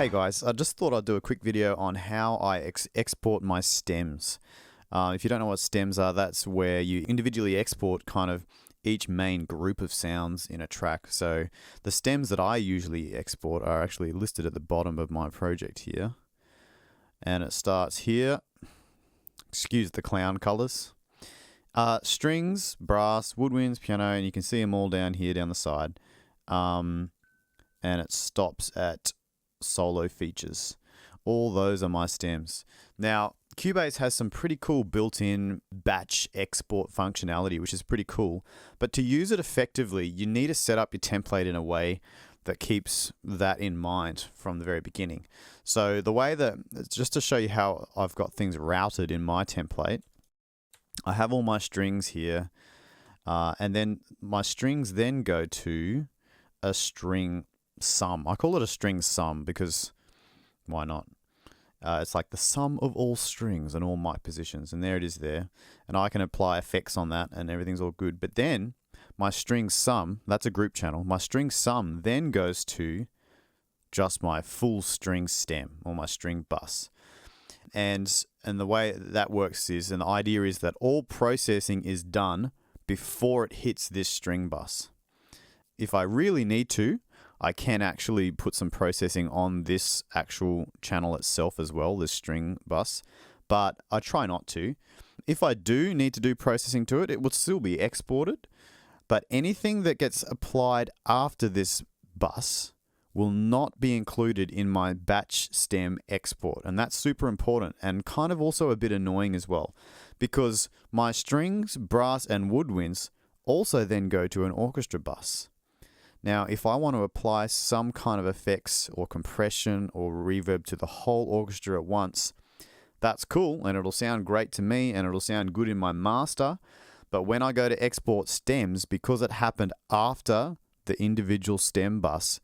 Hey guys, I just thought I'd do a quick video on how I export my stems. If you don't know what stems are, that's where you individually export kind of each main group of sounds in a track. So the stems that I usually export are actually listed at the bottom of my project here. And it starts here. Excuse the clown colors. Strings, brass, woodwinds, piano, and you can see them all down here down the side. And it stops at solo features. All those are my stems. Now, Cubase has some pretty cool built-in batch export functionality, which is pretty cool. But to use it effectively, you need to set up your template in a way that keeps that in mind from the very beginning. So the way that, just to show you how I've got things routed in my template, I have all my strings here, and then my strings then go to a string sum. I call it a string sum because why not? It's like the sum of all strings and all mic positions, and there it is there. And I can apply effects on that and everything's all good. But then my string sum, that's a group channel, my string sum then goes to just my full string stem or my string bus. And the way that works is, and the idea is that all processing is done before it hits this string bus. If I really need to, I can actually put some processing on this actual channel itself as well, this string bus, but I try not to. If I do need to do processing to it, it would still be exported, but anything that gets applied after this bus will not be included in my batch stem export. And that's super important and kind of also a bit annoying as well, because my strings, brass, and woodwinds also then go to an orchestra bus. Now, if I want to apply some kind of effects or compression or reverb to the whole orchestra at once, that's cool and it'll sound great to me and it'll sound good in my master. But when I go to export stems, because it happened after the individual stem bus,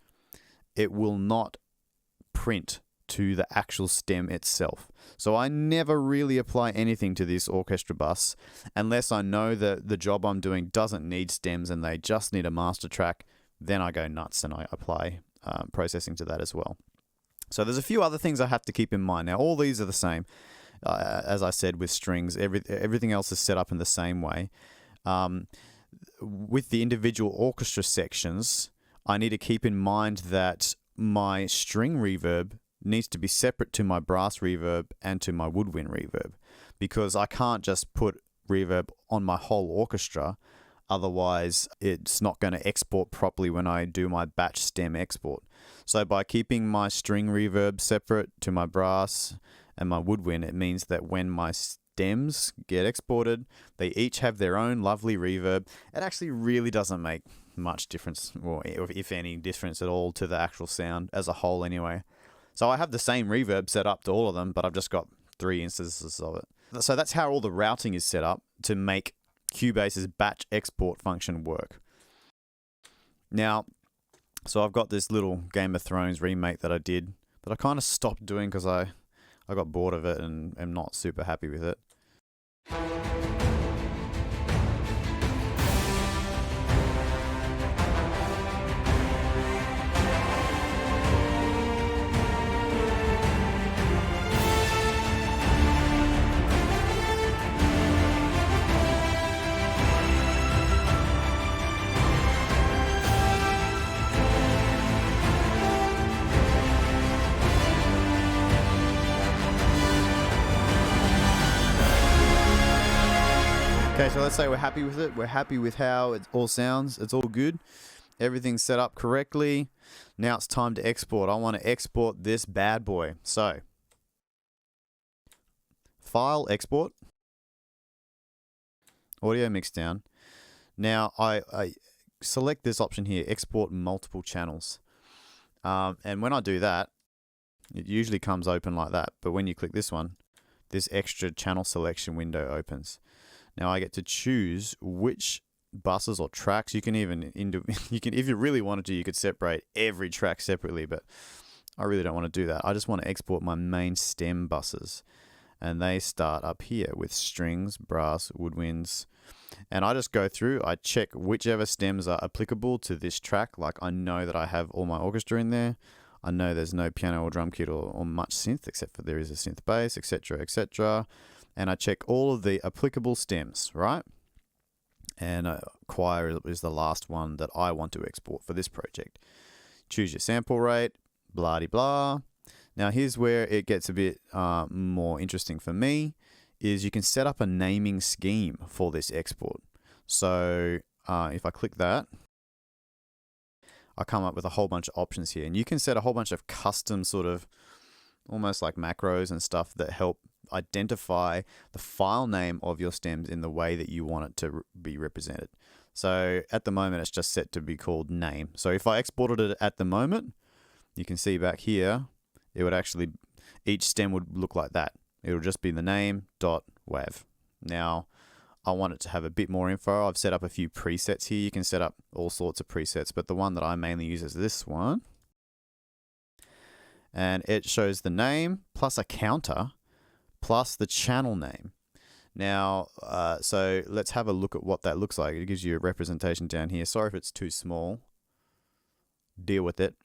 it will not print to the actual stem itself. So I never really apply anything to this orchestra bus unless I know that the job I'm doing doesn't need stems and they just need a master track. Then I go nuts and I apply processing to that as well. So there's a few other things I have to keep in mind. Now, all these are the same. As I said, with strings, everything else is set up in the same way. With the individual orchestra sections, I need to keep in mind that my string reverb needs to be separate to my brass reverb and to my woodwind reverb, because I can't just put reverb on my whole orchestra. Otherwise, it's not going to export properly when I do my batch stem export. So by keeping my string reverb separate to my brass and my woodwind, it means that when my stems get exported, they each have their own lovely reverb. It actually really doesn't make much difference, or if any difference at all, to the actual sound as a whole anyway. So I have the same reverb set up to all of them, but I've just got 3 instances of it. So that's how all the routing is set up to make Cubase's batch export function work. Now, so I've got this little Game of Thrones remake that I did, but I kind of stopped doing because I got bored of it and am not super happy with it. Okay, so let's say we're happy with it. We're happy with how it all sounds. It's all good. Everything's set up correctly. Now it's time to export. I want to export this bad boy. So, File, Export, Audio Mixdown. Now I select this option here, Export Multiple Channels. And when I do that, it usually comes open like that. But when you click this one, this extra channel selection window opens. Now I get to choose which buses or tracks. You can even, if you really wanted to, you could separate every track separately, but I really don't want to do that. I just want to export my main stem buses. And they start up here with strings, brass, woodwinds. And I just go through, I check whichever stems are applicable to this track. Like I know that I have all my orchestra in there. I know there's no piano or drum kit or much synth, except for there is a synth bass, etc., etc. And I check all of the applicable stems, right? And choir is the last one that I want to export for this project. Choose your sample rate, blah de blah. Now here's where it gets a bit more interesting for me, is you can set up a naming scheme for this export. So if I click that, I come up with a whole bunch of options here, and you can set a whole bunch of custom sort of almost like macros and stuff that help identify the file name of your stems in the way that you want it to be represented. So at the moment, it's just set to be called name. So if I exported it at the moment, you can see back here, it would actually, each stem would look like that. It will just be the name.wav. Now, I want it to have a bit more info. I've set up a few presets here. You can set up all sorts of presets, but the one that I mainly use is this one. And it shows the name plus a counter plus the channel name. Now, so let's have a look at what that looks like. It gives you a representation down here. Sorry if it's too small. Deal with it.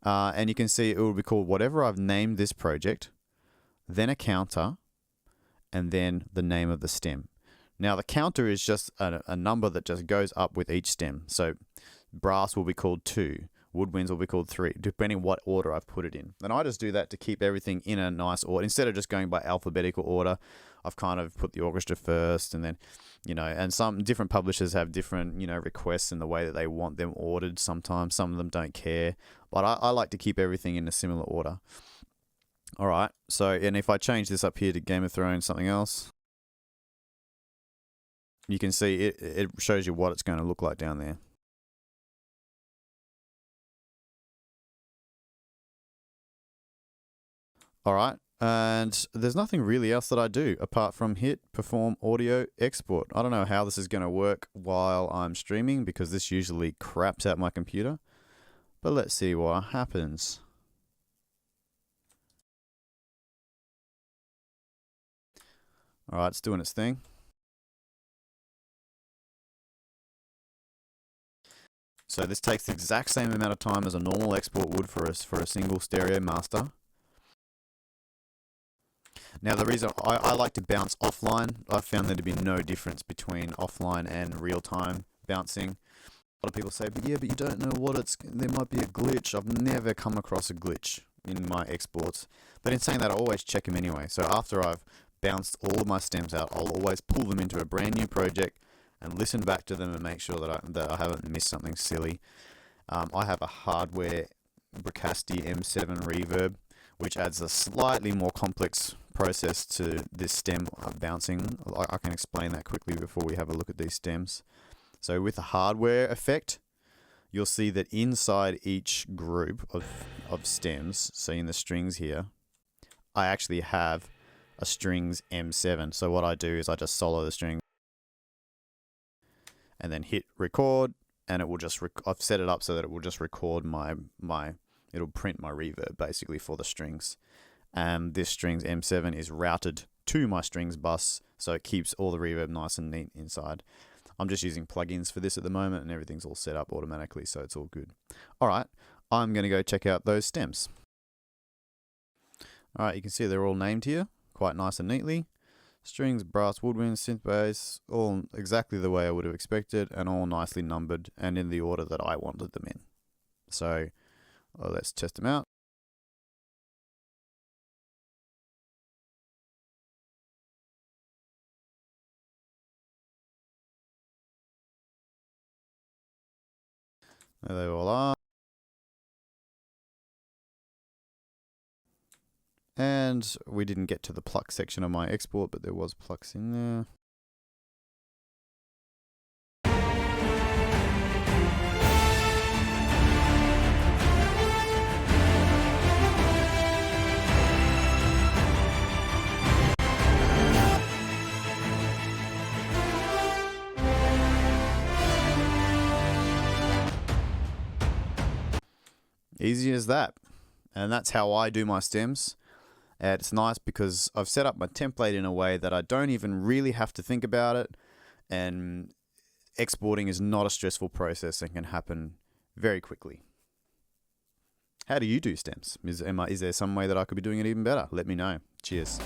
And you can see it will be called whatever I've named this project, then a counter, and then the name of the stem. Now, the counter is just a number that just goes up with each stem. So brass will be called 2. Woodwinds will be called 3, depending what order I've put it in. And I just do that to keep everything in a nice order. Instead of just going by alphabetical order, I've kind of put the orchestra first, and then, and some different publishers have different, requests in the way that they want them ordered sometimes. Some of them don't care. But I like to keep everything in a similar order. All right. So, and if I change this up here to Game of Thrones, something else, you can see it shows you what it's going to look like down there. All right, and there's nothing really else that I do apart from hit, perform, audio, export. I don't know how this is going to work while I'm streaming because this usually craps out my computer, but let's see what happens. All right, it's doing its thing. So this takes the exact same amount of time as a normal export would for a single stereo master. Now, the reason I like to bounce offline, I've found there to be no difference between offline and real-time bouncing. A lot of people say, but you don't know there might be a glitch. I've never come across a glitch in my exports. But in saying that, I always check them anyway. So after I've bounced all of my stems out, I'll always pull them into a brand new project and listen back to them and make sure that I haven't missed something silly. I have a hardware Bricasti M7 reverb, which adds a slightly more complex process to this stem bouncing. I can explain that quickly before we have a look at these stems. So with the hardware effect, you'll see that inside each group of stems, so in the strings here, I actually have a strings M7. So what I do is I just solo the string and then hit record, and it will just, I've set it up so that it will just record it'll print my reverb basically for the strings. This strings M7 is routed to my strings bus, so it keeps all the reverb nice and neat inside. I'm just using plugins for this at the moment, and everything's all set up automatically, so it's all good. All right, I'm going to go check out those stems. All right, you can see they're all named here, quite nice and neatly. Strings, brass, woodwind, synth bass, all exactly the way I would have expected, and all nicely numbered and in the order that I wanted them in. So let's test them out. There they all are. And we didn't get to the pluck section of my export, but there was plucks in there. Easy as that. And that's how I do my stems. And it's nice because I've set up my template in a way that I don't even really have to think about it. And exporting is not a stressful process and can happen very quickly. How do you do stems? Is there some way that I could be doing it even better? Let me know. Cheers.